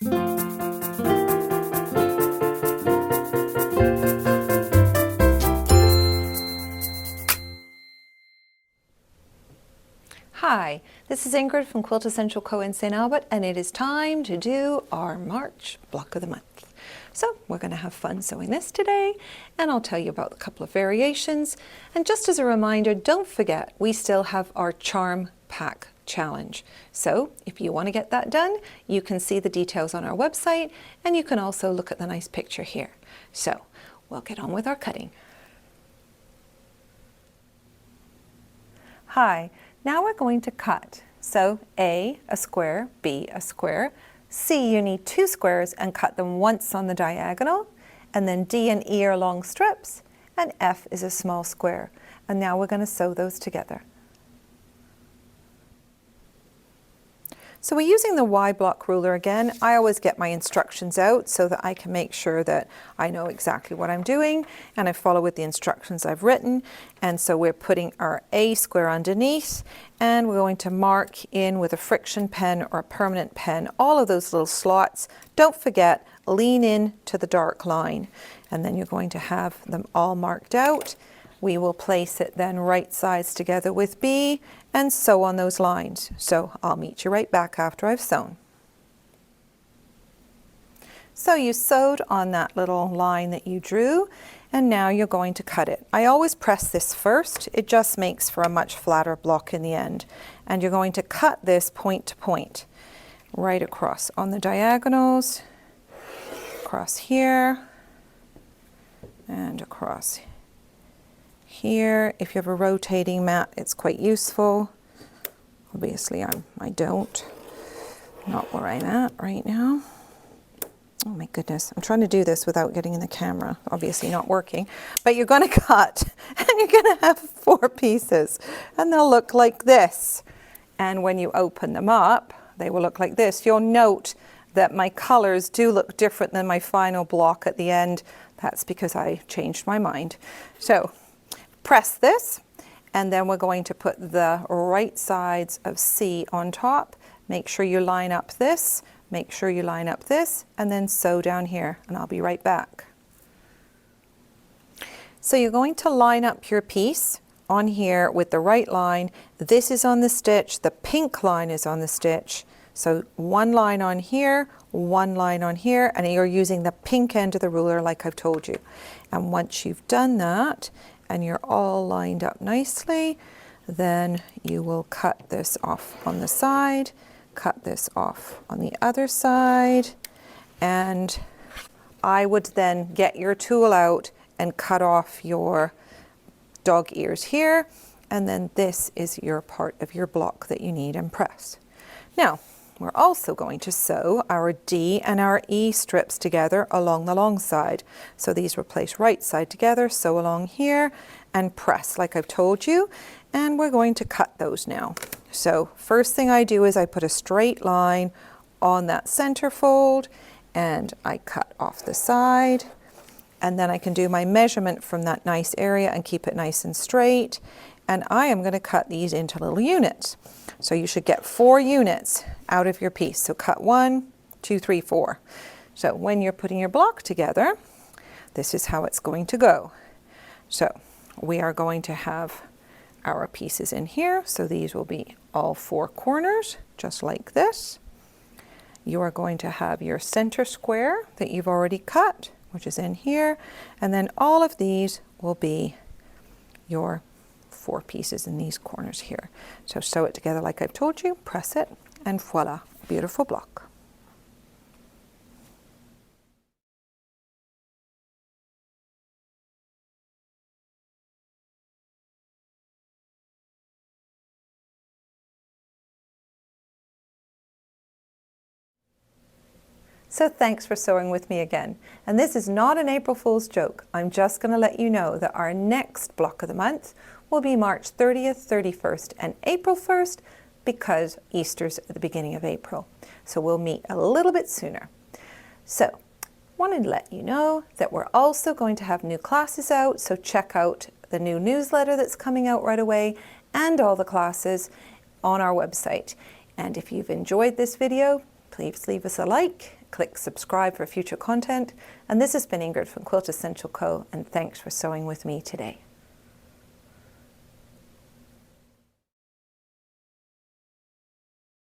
Hi, this is Ingrid from Quiltessential Co in St. Albert, and it is time to do our March block of the month. So we're going to have fun sewing this today, and I'll tell you about a couple of variations. And just as a reminder, don't forget, we still have our Charm Pack Challenge. So if you want to get that done, you can see the details on our website, and you can also look at the nice picture here. So we'll get on with our cutting. Hi. Now we're going to cut. So A, a square, B, a square. C, you need 2 squares and cut them once on the diagonal. And then D and E are long strips. And F is a small square. And now we're going to sew those together. So we're using the YBlockRuler again. I always get my instructions out so that I can make sure that I know exactly what I'm doing and I follow with the instructions I've written. And so we're putting our A square underneath, and we're going to mark in with a friction pen or a permanent pen all of those little slots. Don't forget, lean in to the dark line, and then you're going to have them all marked out. We will place it then right sides together with B and sew on those lines. So I'll meet you right back after I've sewn. So you sewed on that little line that you drew, and now you're going to cut it. I always press this first. It just makes for a much flatter block in the end. And you're going to cut this point to point, right across on the diagonals, across here, and across here. If you have a rotating mat, it's quite useful. Obviously, I don't. Not where I'm at right now. Oh my goodness, I'm trying to do this without getting in the camera. Obviously not working. But you're going to cut, and you're going to have 4 pieces, and they'll look like this. And when you open them up, they will look like this. You'll note that my colors do look different than my final block at the end. That's because I changed my mind. So press this, and then we're going to put the right sides of C on top. Make sure you line up this, make sure you line up this, and then sew down here, and I'll be right back. So you're going to line up your piece on here with the right line. This is on the stitch, the pink line is on the stitch. So 1 line on here, 1 line on here, and you're using the pink end of the ruler like I've told you. And once you've done that, and you're all lined up nicely, then you will cut this off on the side, cut this off on the other side, and I would then get your tool out and cut off your dog ears here, and then this is your part of your block that you need and press. Now, we're also going to sew our D and our E strips together along the long side. So these will place right side together, sew along here, and press like I've told you. And we're going to cut those now. So first thing I do is I put a straight line on that center fold, and I cut off the side. And then I can do my measurement from that nice area and keep it nice and straight. And I am going to cut these into little units. So you should get 4 units out of your piece. So cut 1, 2, 3, 4. So when you're putting your block together, this is how it's going to go. So we are going to have our pieces in here. So these will be all 4 corners, just like this. You are going to have your center square that you've already cut, which is in here. And then all of these will be your 4 pieces in these corners here. So sew it together like I've told you, press it, and voila, beautiful block. So thanks for sewing with me again. And this is not an April Fool's joke. I'm just going to let you know that our next block of the month will be March 30th, 31st, and April 1st because Easter's at the beginning of April. So we'll meet a little bit sooner. So wanted to let you know that we're also going to have new classes out. So check out the new newsletter that's coming out right away and all the classes on our website. And if you've enjoyed this video, please leave us a like click subscribe for future content. And this has been Ingrid from Quiltessential Co, and thanks for sewing with me today.